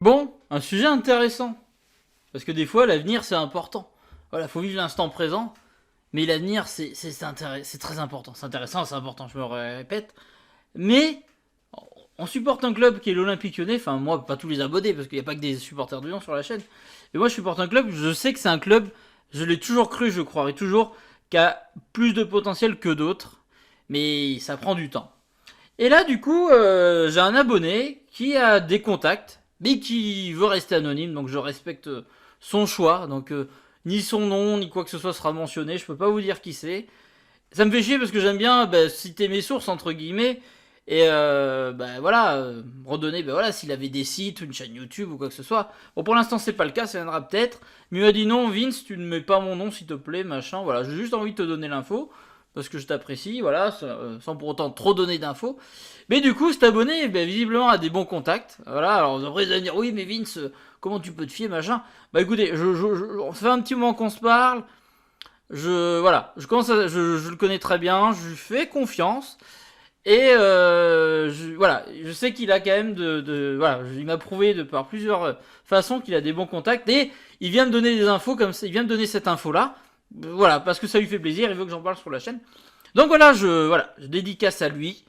Bon, un sujet intéressant. Parce que des fois, l'avenir, c'est important. Voilà, faut vivre l'instant présent. Mais l'avenir, c'est très important. C'est intéressant, c'est important, je me répète. Mais on supporte un club qui est l'Olympique Lyonnais. Enfin, moi, pas tous les abonnés, parce qu'il n'y a pas que des supporters de Lyon sur la chaîne. Mais moi, je supporte un club, je sais que c'est un club, je l'ai toujours cru, je croirai toujours, qui a plus de potentiel que d'autres. Mais ça prend du temps. Et là, du coup, j'ai un abonné qui a des contacts, mais qui veut rester anonyme, donc je respecte son choix. Donc, ni son nom, ni quoi que ce soit sera mentionné. Je peux pas vous dire qui c'est. Ça me fait chier parce que j'aime bien citer mes sources, entre guillemets. Et voilà, redonner, voilà, s'il avait des sites, une chaîne YouTube ou quoi que ce soit. Bon, pour l'instant, c'est pas le cas, ça viendra peut-être. Mais il m'a dit non, Vince, tu ne mets pas mon nom, s'il te plaît, machin. Voilà, j'ai juste envie de te donner l'info parce que je t'apprécie, voilà, sans pour autant trop donner d'infos. Mais du coup, cet abonné, visiblement, a des bons contacts. Voilà, alors après, vous allez me dire, oui, mais Vince, comment tu peux te fier, machin. Bah écoutez, on fait un petit moment qu'on se parle. Voilà, je le connais très bien, je lui fais confiance. Et voilà, je sais qu'il a quand même voilà, il m'a prouvé par plusieurs façons qu'il a des bons contacts. Et il vient me donner des infos comme ça, il vient me donner cette info-là. Voilà, parce que ça lui fait plaisir, il veut que j'en parle sur la chaîne. Donc voilà, je dédicace à lui.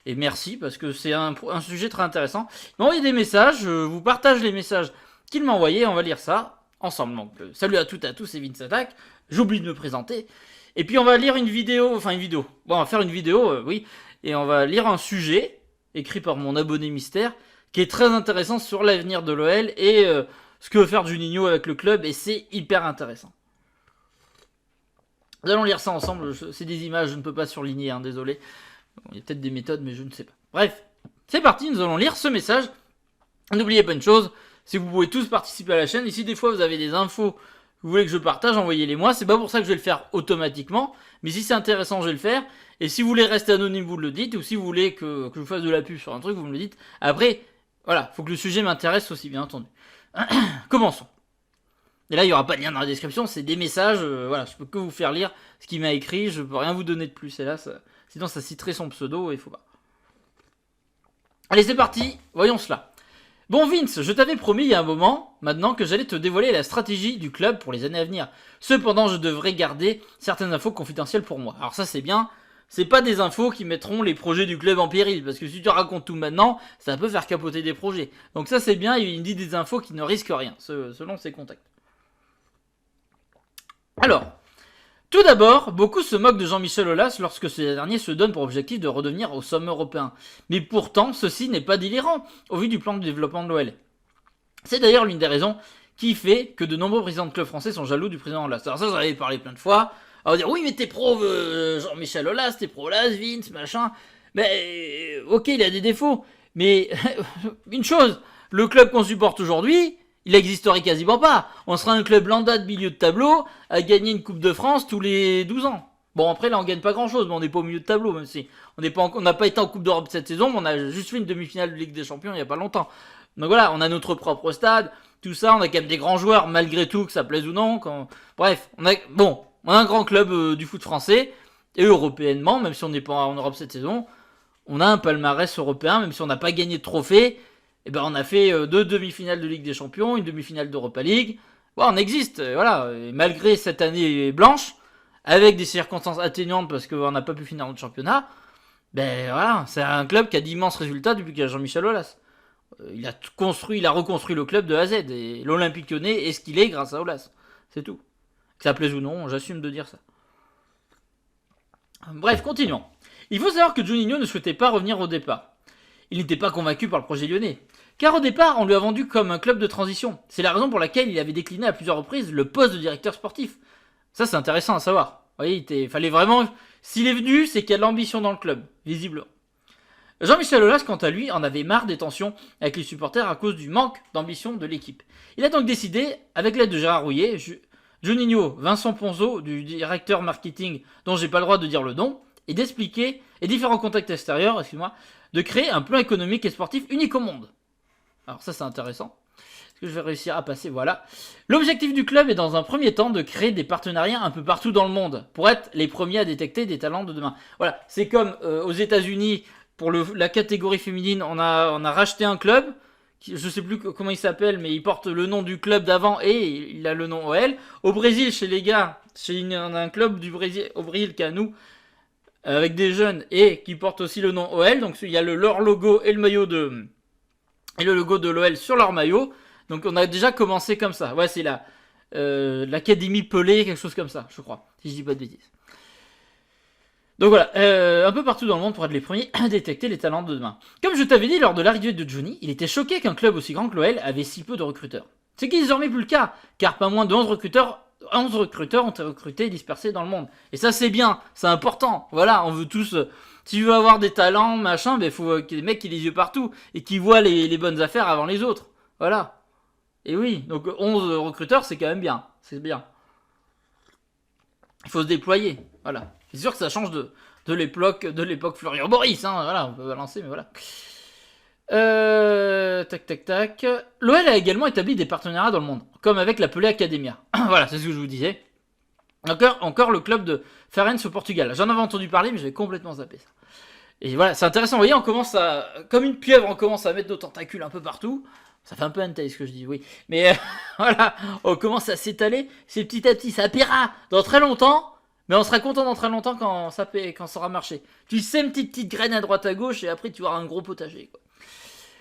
Et merci, parce que c'est un sujet très intéressant. Il m'a envoyé des messages, je vous partage les messages qu'il m'a envoyés, on va lire ça ensemble. Donc, salut à toutes et à tous, c'est Vince Attack. J'oublie de me présenter. Et puis on va lire une vidéo, enfin une vidéo. Bon, on va faire une vidéo, oui. Et on va lire un sujet, écrit par mon abonné mystère, qui est très intéressant sur l'avenir de l'OL et ce que veut faire Juninho avec le club, et c'est hyper intéressant. Nous allons lire ça ensemble, c'est des images, je ne peux pas surligner, hein, désolé. Bon, il y a peut-être des méthodes, mais je ne sais pas. Bref, c'est parti, nous allons lire ce message. N'oubliez pas une chose, c'est que vous pouvez tous participer à la chaîne. Et si des fois vous avez des infos que vous voulez que je partage, envoyez-les moi. C'est pas pour ça que je vais le faire automatiquement. Mais si c'est intéressant, je vais le faire. Et si vous voulez rester anonyme, vous le dites. Ou si vous voulez que je vous fasse de la pub sur un truc, vous me le dites. Après, voilà, faut que le sujet m'intéresse aussi, bien entendu. Commençons. Et là, il n'y aura pas de lien dans la description, c'est des messages. Voilà, je peux que vous faire lire ce qu'il m'a écrit. Je peux rien vous donner de plus. Et là, sinon, ça citerait son pseudo et il faut pas. Allez, c'est parti. Voyons cela. Bon Vince, je t'avais promis il y a un moment, maintenant, que j'allais te dévoiler la stratégie du club pour les années à venir. Cependant, je devrais garder certaines infos confidentielles pour moi. Alors ça c'est bien, c'est pas des infos qui mettront les projets du club en péril, parce que si tu racontes tout maintenant, ça peut faire capoter des projets. Donc ça c'est bien, il me dit des infos qui ne risquent rien, selon ses contacts. Alors, tout d'abord, beaucoup se moquent de Jean-Michel Aulas lorsque ce dernier se donne pour objectif de redevenir au sommet européen. Mais pourtant, ceci n'est pas délirant, au vu du plan de développement de l'OL. C'est d'ailleurs l'une des raisons qui fait que de nombreux présidents de clubs français sont jaloux du président Aulas. Alors ça, j'en avais parlé plein de fois. On va dire, oui, mais t'es pro Jean-Michel Aulas, t'es pro Aulas, Vince, machin. Mais, ok, il a des défauts. Mais, une chose, le club qu'on supporte aujourd'hui, il n'existerait quasiment pas. On serait un club lambda de milieu de tableau à gagner une Coupe de France tous les 12 ans. Bon, après, là, on gagne pas grand-chose, mais on n'est pas au milieu de tableau, même si on n'a pas été en Coupe d'Europe cette saison, mais on a juste fait une demi-finale de Ligue des Champions il n'y a pas longtemps. Donc voilà, on a notre propre stade, tout ça, on a quand même des grands joueurs, malgré tout, que ça plaise ou non. Bref, on a un grand club du foot français, et européennement, même si on n'est pas en Europe cette saison, on a un palmarès européen, même si on n'a pas gagné de trophée. Et ben on a fait deux demi-finales de Ligue des Champions, une demi-finale d'Europa League. Ouais, on existe, voilà. Et malgré cette année blanche, avec des circonstances atténuantes parce qu'on n'a pas pu finir notre championnat, ben voilà, c'est un club qui a d'immenses résultats depuis qu'il y a Jean-Michel Aulas. Il a reconstruit le club de A à Z. Et l'Olympique Lyonnais est ce qu'il est grâce à Aulas. C'est tout. Que ça plaise ou non, j'assume de dire ça. Bref, continuons. Il faut savoir que Juninho ne souhaitait pas revenir au départ. Il n'était pas convaincu par le projet lyonnais. Car au départ, on lui a vendu comme un club de transition. C'est la raison pour laquelle il avait décliné à plusieurs reprises le poste de directeur sportif. Ça, c'est intéressant à savoir. Vous voyez, il fallait vraiment... S'il est venu, c'est qu'il y a de l'ambition dans le club, visiblement. Jean-Michel Aulas, quant à lui, en avait marre des tensions avec les supporters à cause du manque d'ambition de l'équipe. Il a donc décidé, avec l'aide de Gérard Rouillet, Juninho, Vincent Ponzo, du directeur marketing dont j'ai pas le droit de dire le nom, et d'expliquer, et différents contacts extérieurs, excuse-moi, de créer un plan économique et sportif unique au monde. Alors ça c'est intéressant. Est-ce que je vais réussir à passer? Voilà. L'objectif du club est dans un premier temps de créer des partenariats un peu partout dans le monde pour être les premiers à détecter des talents de demain. Voilà, c'est comme aux États-Unis pour la catégorie féminine, on a racheté un club je sais plus comment il s'appelle, mais il porte le nom du club d'avant et il a le nom OL. Au Brésil, chez les gars, on a un club du Brésil, au Brésil qui a nous, avec des jeunes et qui porte aussi le nom OL. Donc il y a leur logo et le maillot et le logo de l'OL sur leur maillot. Donc on a déjà commencé comme ça. Ouais, c'est l'Académie Pelé, quelque chose comme ça, je crois, si je dis pas de bêtises. Donc voilà, un peu partout dans le monde pour être les premiers à détecter les talents de demain. Comme je t'avais dit lors de l'arrivée de Johnny, il était choqué qu'un club aussi grand que l'OL avait si peu de recruteurs. C'est qui est désormais plus le cas, car pas moins de 11 recruteurs ont été recrutés et dispersés dans le monde. Et ça c'est bien, c'est important. Voilà, on veut tous... si tu veux avoir des talents, machin, il faut que des mecs qui aient les yeux partout et qui voient les bonnes affaires avant les autres. Voilà. Et oui, donc 11 recruteurs c'est quand même bien. C'est bien. Il faut se déployer. Voilà. C'est sûr que ça change de l'époque Florian Boris, hein, voilà, on peut balancer, mais voilà. Tac. L'OL a également établi des partenariats dans le monde, comme avec la Pelé Academia. Voilà, c'est ce que je vous disais. Encore le club de Farense au Portugal. J'en avais entendu parler, mais j'avais complètement zappé ça. Et voilà, c'est intéressant, vous voyez, on commence comme une pieuvre, on commence à mettre nos tentacules un peu partout. Ça fait un peu hentai ce que je dis, oui. Mais voilà, on commence à s'étaler, c'est petit à petit, ça paiera dans très longtemps. Mais on sera content dans très longtemps quand ça aura marché. Tu sèmes petite graine à droite à gauche et après tu auras un gros potager, quoi.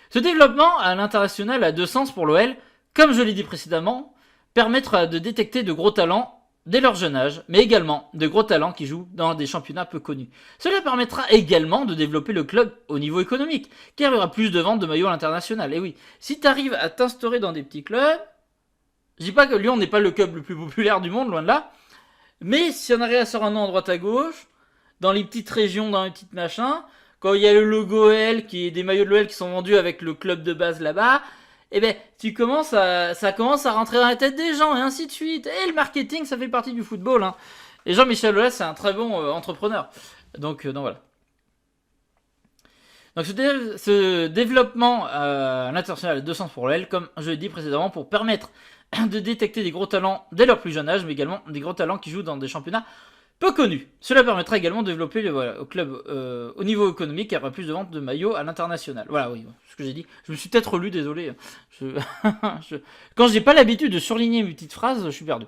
Ce développement à l'international a deux sens pour l'OL. Comme je l'ai dit précédemment, permettre de détecter de gros talents dès leur jeune âge, mais également de gros talents qui jouent dans des championnats peu connus. Cela permettra également de développer le club au niveau économique, car il y aura plus de ventes de maillots à l'international. Et oui, si tu arrives à t'instaurer dans des petits clubs, je dis pas que Lyon n'est pas le club le plus populaire du monde, loin de là, mais si on arrive à sortir un nom à droite à gauche, dans les petites régions, dans les petites machins, quand il y a le logo OL, qui est des maillots de l'OL qui sont vendus avec le club de base là-bas, eh ben, ça commence à rentrer dans la tête des gens, et ainsi de suite. Et le marketing, ça fait partie du football, hein. Et Jean-Michel Aulas, c'est un très bon entrepreneur. Donc voilà. Donc ce développement à l'international a deux sens pour l'OL, comme je l'ai dit précédemment, pour permettre de détecter des gros talents dès leur plus jeune âge, mais également des gros talents qui jouent dans des championnats peu connus. Cela permettra également de développer au club au niveau économique, il y aura plus de ventes de maillots à l'international. Voilà, oui, ce que j'ai dit. Je me suis peut-être relu, désolé. Quand j'ai pas l'habitude de surligner mes petites phrases, je suis perdu.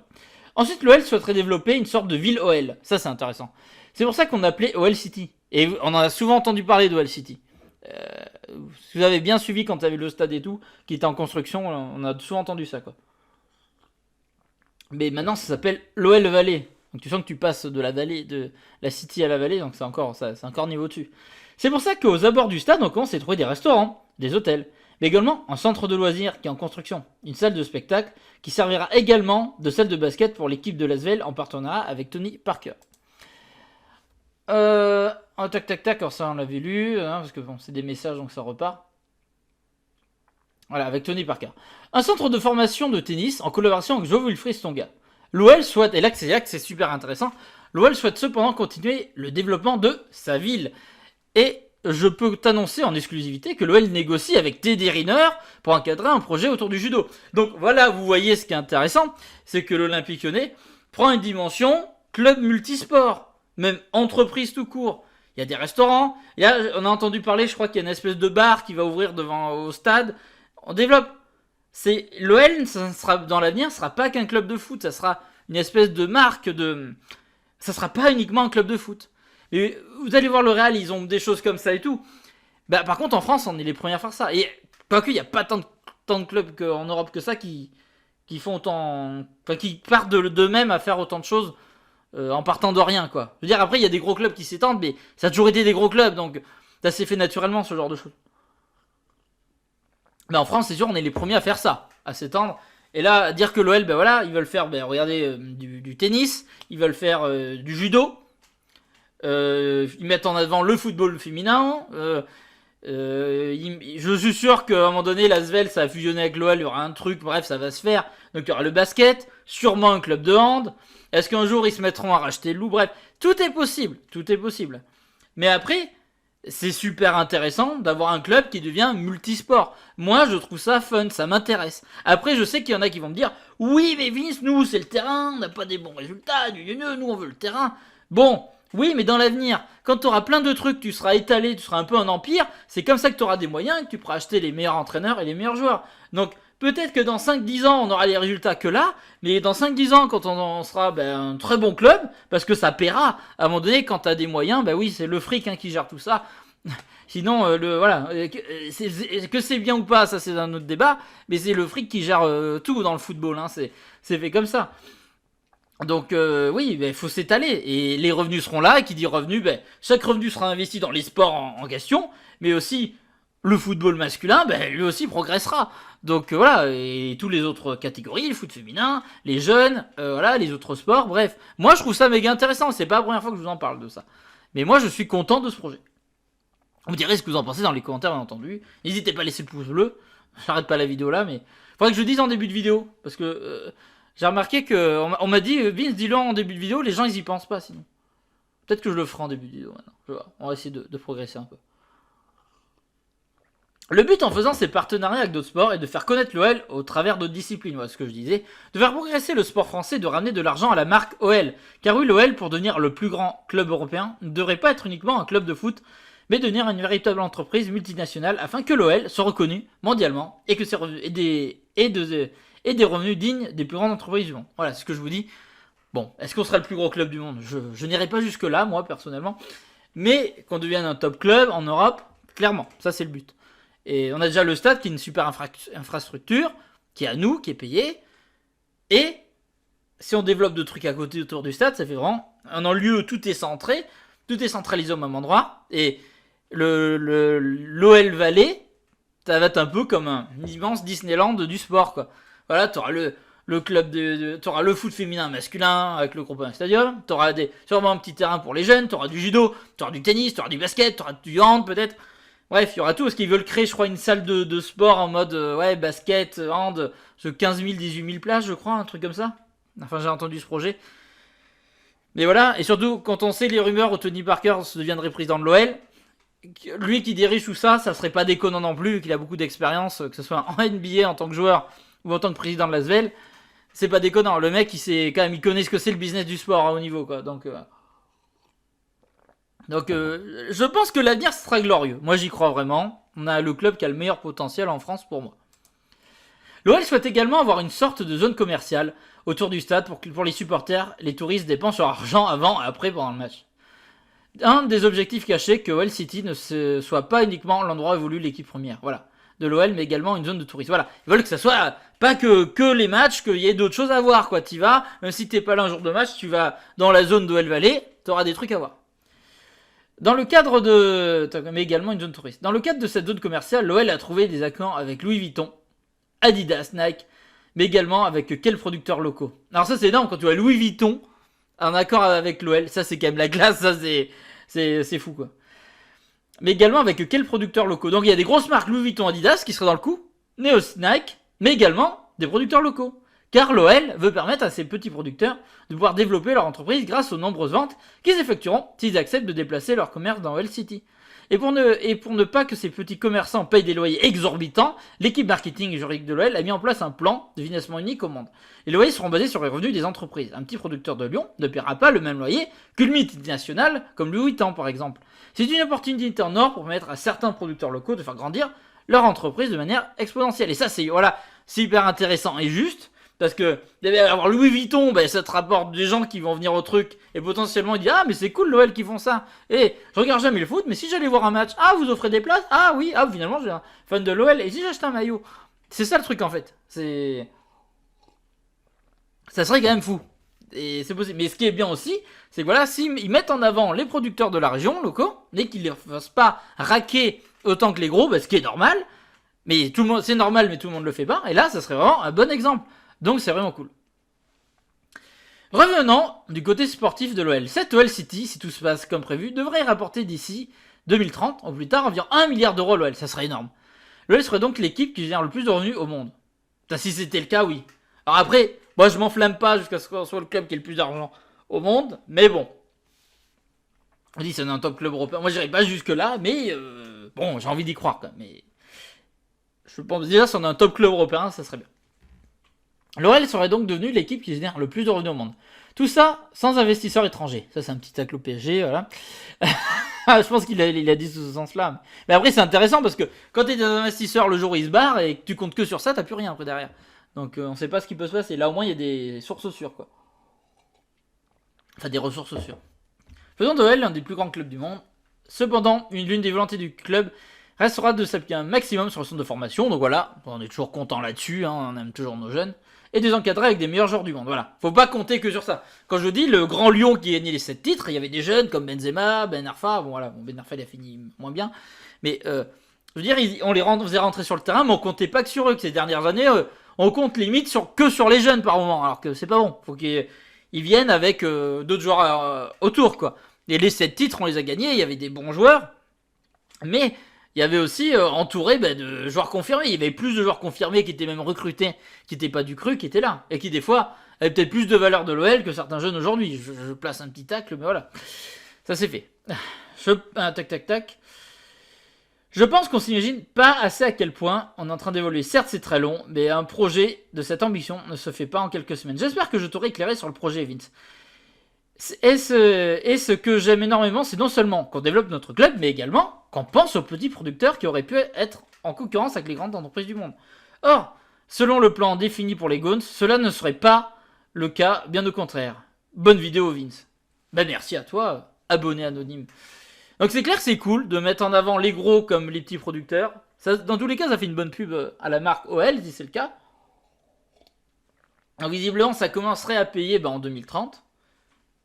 Ensuite, l'OL souhaiterait développer une sorte de ville OL. Ça, c'est intéressant. C'est pour ça qu'on appelait OL City. Et on en a souvent entendu parler d'OL City. Si vous avez bien suivi quand tu avais le stade et tout, qui était en construction, on a souvent entendu ça, quoi. Mais maintenant, ça s'appelle l'OL Valley. Donc tu sens que tu passes de la vallée, de la city à la vallée, donc c'est encore niveau dessus. C'est pour ça qu'aux abords du stade, on commence à trouver des restaurants, des hôtels, mais également un centre de loisirs qui est en construction, une salle de spectacle qui servira également de salle de basket pour l'équipe de l'Asvel en partenariat avec Tony Parker. Alors ça on l'avait lu, hein, parce que bon, c'est des messages donc ça repart. Voilà, avec Tony Parker. Un centre de formation de tennis en collaboration avec Jo-Wilfried Tsonga. L'OL souhaite, et là que c'est super intéressant, l'OL souhaite cependant continuer le développement de sa ville. Et je peux t'annoncer en exclusivité que l'OL négocie avec Teddy Riner pour encadrer un projet autour du judo. Donc voilà, vous voyez ce qui est intéressant, c'est que l'Olympique Lyonnais prend une dimension club multisport, même entreprise tout court. Il y a des restaurants, on a entendu parler, je crois qu'il y a une espèce de bar qui va ouvrir au stade. On développe. L'OL, ça sera, dans l'avenir, sera pas qu'un club de foot, ça sera une espèce de marque ça sera pas uniquement un club de foot. Mais vous allez voir le Real, ils ont des choses comme ça et tout. Bah, par contre, en France, on est les premiers à faire ça. Et quoique, il n'y a pas tant de clubs en Europe que ça qui font autant. Enfin, qui partent d'eux-mêmes à faire autant de choses en partant de rien, quoi. Je veux dire, après, il y a des gros clubs qui s'étendent, mais ça a toujours été des gros clubs, donc ça s'est fait naturellement, ce genre de choses. Mais en France, c'est sûr, on est les premiers à faire ça, à s'étendre. Et là, dire que l'OL, ben voilà, ils veulent faire, regardez, du tennis, ils veulent faire du judo, ils mettent en avant le football féminin. Je suis sûr qu'à un moment donné, l'Asvel, ça va fusionner avec l'OL, il y aura un truc, bref, ça va se faire. Donc il y aura le basket, sûrement un club de hand. Est-ce qu'un jour, ils se mettront à racheter le loup? Bref, tout est possible, tout est possible. Mais après... c'est super intéressant d'avoir un club qui devient multisport. Moi, je trouve ça fun, ça m'intéresse. Après, je sais qu'il y en a qui vont me dire « Oui, mais Vince, nous, c'est le terrain, on n'a pas des bons résultats, nous, on veut le terrain. » Bon, Oui, mais dans l'avenir, quand tu auras plein de trucs, tu seras étalé, tu seras un peu un empire, c'est comme ça que tu auras des moyens et que tu pourras acheter les meilleurs entraîneurs et les meilleurs joueurs. Donc, peut-être que dans 5-10 ans, on aura les résultats que là, mais dans 5-10 ans, quand on sera un très bon club, parce que ça paiera, à un moment donné, quand tu as des moyens, oui, c'est le fric qui gère tout ça. Sinon, voilà, que c'est bien ou pas, ça c'est un autre débat, mais c'est le fric qui gère tout dans le football, c'est fait comme ça. Donc oui, il faut s'étaler et les revenus seront là. Et qui dit revenus, chaque revenu sera investi dans les sports en question, mais aussi le football masculin, lui aussi progressera. Donc voilà, et tous les autres catégories, le foot féminin, les jeunes, voilà, les autres sports, bref. Moi je trouve ça méga intéressant, c'est pas la première fois que je vous en parle de ça. Mais moi je suis content de ce projet. Vous direz ce que vous en pensez dans les commentaires, bien entendu. N'hésitez pas à laisser le pouce bleu. J'arrête pas la vidéo là, mais faudrait que je le dise en début de vidéo, parce que j'ai remarqué que on m'a dit Vince, dis-le en début de vidéo, les gens ils y pensent pas sinon. Peut-être que je le ferai en début de vidéo maintenant. Je vois. On va essayer de progresser un peu. Le but en faisant ces partenariats avec d'autres sports est de faire connaître l'OL au travers d'autres disciplines, voilà ce que je disais, de faire progresser le sport français, de ramener de l'argent à la marque OL. Car oui, l'OL, pour devenir le plus grand club européen, ne devrait pas être uniquement un club de foot, mais devenir une véritable entreprise multinationale afin que l'OL soit reconnu mondialement et que ses revenus et des revenus dignes des plus grandes entreprises du monde. Voilà, c'est ce que je vous dis. Bon, est-ce qu'on sera le plus gros club du monde? Je n'irai pas jusque là, moi personnellement, mais qu'on devienne un top club en Europe, clairement, ça c'est le but. Et on a déjà le stade qui est une super infrastructure, qui est à nous, qui est payé. Et si on développe de trucs à côté autour du stade, ça fait vraiment un lieu où tout est centré, tout est centralisé au même endroit. Et l'OL Valley, ça va être un peu comme un immense Disneyland du sport, quoi. Voilà, t'auras le club t'auras le foot féminin masculin avec le groupe stadium, t'auras sûrement un petit terrain pour les jeunes, t'auras du judo, t'auras du tennis, t'auras du basket, t'auras du hand peut-être. Bref, il y aura tout, parce qu'ils veulent créer, je crois, une salle de sport en mode, basket, hand, 15 000, 18 000 places, je crois, un truc comme ça. Enfin, j'ai entendu ce projet. Mais voilà, et surtout, quand on sait les rumeurs où Tony Parker deviendrait président de l'OL, lui qui dirige tout ça, ça serait pas déconnant non plus, qu'il a beaucoup d'expérience, que ce soit en NBA en tant que joueur ou en tant que président de l'Asvel. C'est pas déconnant, le mec, il connaît ce que c'est le business du sport à haut niveau, quoi. Donc, je pense que l'avenir sera glorieux. Moi, j'y crois vraiment. On a le club qui a le meilleur potentiel en France pour moi. L'OL souhaite également avoir une sorte de zone commerciale autour du stade pour les supporters, les touristes dépensent leur argent avant et après pendant le match. Un des objectifs cachés que OL City ne soit pas uniquement l'endroit où évolue l'équipe première. Voilà. De l'OL, mais également une zone de touristes. Voilà. Ils veulent que ça soit pas que les matchs, qu'il y ait d'autres choses à voir, quoi. T'y vas, même si t'es pas là un jour de match, tu vas dans la zone d'OL Valley, t'auras des trucs à voir. Dans le cadre mais également une zone touriste. Dans le cadre de cette zone commerciale, l'OL a trouvé des accords avec Louis Vuitton, Adidas, Nike, mais également avec quels producteurs locaux. Alors ça c'est énorme quand tu vois Louis Vuitton, un accord avec l'OL, ça c'est quand même la glace, ça c'est fou quoi. Mais également avec quels producteurs locaux. Donc il y a des grosses marques Louis Vuitton, Adidas qui seraient dans le coup, Neos, Nike, mais également des producteurs locaux. Car l'OL veut permettre à ces petits producteurs de pouvoir développer leur entreprise grâce aux nombreuses ventes qu'ils effectueront s'ils acceptent de déplacer leur commerce dans OL City. Et pour ne pas que ces petits commerçants payent des loyers exorbitants, l'équipe marketing et juridique de l'OL a mis en place un plan de financement unique au monde. Les loyers seront basés sur les revenus des entreprises. Un petit producteur de Lyon ne paiera pas le même loyer qu'une multinationale comme Louis Vuitton par exemple. C'est une opportunité en or pour permettre à certains producteurs locaux de faire grandir leur entreprise de manière exponentielle. Et ça c'est hyper intéressant et juste. Parce que avoir Louis Vuitton, ça te rapporte des gens qui vont venir au truc et potentiellement ils disent ah mais c'est cool l'OL qui font ça. Et je regarde jamais le foot, mais si j'allais voir un match, ah vous offrez des places, ah oui, ah finalement j'ai un fan de l'OL et si j'achète un maillot, c'est ça le truc en fait. Ça serait quand même fou et c'est possible. Mais ce qui est bien aussi, c'est que voilà, s'ils mettent en avant les producteurs de la région locaux, mais qu'ils ne les fassent pas raquer autant que les gros, ce qui est normal. Mais tout le monde, c'est normal, mais tout le monde le fait pas. Et là, ça serait vraiment un bon exemple. Donc c'est vraiment cool. Revenons du côté sportif de l'OL. Cette OL City, si tout se passe comme prévu, devrait rapporter d'ici 2030, ou plus tard, environ 1 milliard d'euros à l'OL. Ça serait énorme. L'OL serait donc l'équipe qui génère le plus de revenus au monde. Si c'était le cas, oui. Alors après, moi je m'enflamme pas jusqu'à ce qu'on soit le club qui ait le plus d'argent au monde, mais bon. On dit c'est un top club européen. Moi j'irai pas jusque là, mais bon, j'ai envie d'y croire quand même. Mais je pense déjà si on a un top club européen, ça serait bien. L'OL serait donc devenu l'équipe qui génère le plus de revenus au monde. Tout ça sans investisseurs étrangers. Ça, c'est un petit tacle au PSG, voilà. Je pense qu'il a dit sous ce sens-là. Mais après, c'est intéressant parce que quand tu es un investisseur, le jour où il se barre et que tu comptes que sur ça, t'as plus rien après derrière. Donc, on sait pas ce qui peut se passer. Là, au moins, il y a des sources sûres, quoi. Enfin, des ressources sûres. Faisons de l'OL l'un des plus grands clubs du monde. Cependant, l'une des volontés du club restera de s'appuyer un maximum sur le centre de formation. Donc voilà, on est toujours content là-dessus, hein, on aime toujours nos jeunes. Et des encadrés avec des meilleurs joueurs du monde. Voilà, faut pas compter que sur ça. Quand je dis le grand lion qui a gagné les 7 titres, il y avait des jeunes comme Benzema, Ben Arfa. Bon voilà, Ben Arfa il a fini moins bien. Mais je veux dire, on les faisait rentrer sur le terrain, mais on comptait pas que sur eux. Que ces dernières années, on compte limite que sur les jeunes par moment. Alors que c'est pas bon. Faut qu'ils viennent avec d'autres joueurs autour, quoi. Et les 7 titres, on les a gagnés. Il y avait des bons joueurs. Mais il y avait aussi entouré de joueurs confirmés. Il y avait plus de joueurs confirmés qui étaient même recrutés, qui n'étaient pas du cru, qui étaient là. Et qui, des fois, avaient peut-être plus de valeur de l'OL que certains jeunes aujourd'hui. Je place un petit tacle, mais voilà. Ça c'est fait. Tac. Je pense qu'on s'imagine pas assez à quel point on est en train d'évoluer. Certes, c'est très long, mais un projet de cette ambition ne se fait pas en quelques semaines. J'espère que je t'aurai éclairé sur le projet, Vince. Et ce que j'aime énormément, c'est non seulement qu'on développe notre club, mais également qu'on pense aux petits producteurs qui auraient pu être en concurrence avec les grandes entreprises du monde. Or, selon le plan défini pour les Gones, cela ne serait pas le cas, bien au contraire. Bonne vidéo, Vince. Ben merci à toi, abonné anonyme. Donc c'est clair, c'est cool de mettre en avant les gros comme les petits producteurs. Ça, dans tous les cas, ça fait une bonne pub à la marque OL, si c'est le cas. Donc visiblement, ça commencerait à payer en 2030.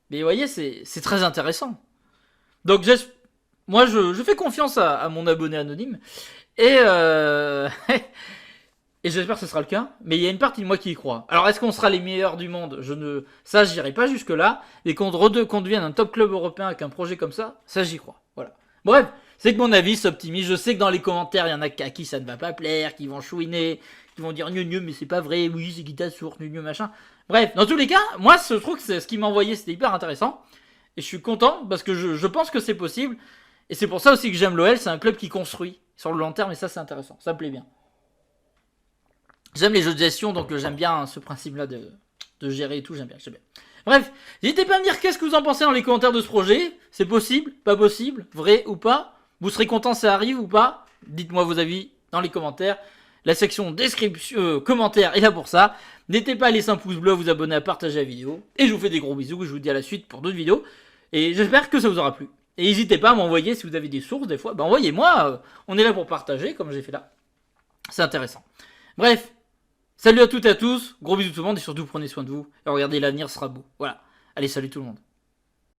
Mais vous voyez, c'est très intéressant. Donc moi, je fais confiance à mon abonné anonyme. Et, et j'espère que ce sera le cas. Mais il y a une partie de moi qui y croit. Alors, est-ce qu'on sera les meilleurs du monde? Ça, j'irai pas jusque-là. Et qu'on devienne un top club européen avec un projet comme ça j'y crois. Voilà. Bref, c'est que mon avis s'optimise. Je sais que dans les commentaires, il y en a à qui ça ne va pas plaire, qui vont chouiner, qui vont dire gneu, mais c'est pas vrai, oui, c'est Guita Source, gneu, machin. Bref, dans tous les cas, moi, je trouve que ce qu'il m'a envoyé, c'était hyper intéressant. Et je suis content parce que je pense que c'est possible. Et c'est pour ça aussi que j'aime l'OL, c'est un club qui construit sur le long terme, et ça, c'est intéressant. Ça me plaît bien. J'aime les jeux de gestion, donc j'aime bien ce principe-là de gérer et tout, j'aime bien. Bref, n'hésitez pas à me dire qu'est-ce que vous en pensez dans les commentaires de ce projet. C'est possible, pas possible, vrai ou pas. Vous serez content, ça arrive ou pas. Dites-moi vos avis dans les commentaires. La section description, commentaires est là pour ça. N'hésitez pas à laisser un pouce bleu, à vous abonner, à partager la vidéo. Et je vous fais des gros bisous, je vous dis à la suite pour d'autres vidéos. Et j'espère que ça vous aura plu. Et n'hésitez pas à m'envoyer si vous avez des sources des fois. Envoyez-moi, on est là pour partager comme j'ai fait là. C'est intéressant. Bref, salut à toutes et à tous, gros bisous tout le monde et surtout prenez soin de vous. Et regardez, l'avenir sera beau. Voilà. Allez, salut tout le monde.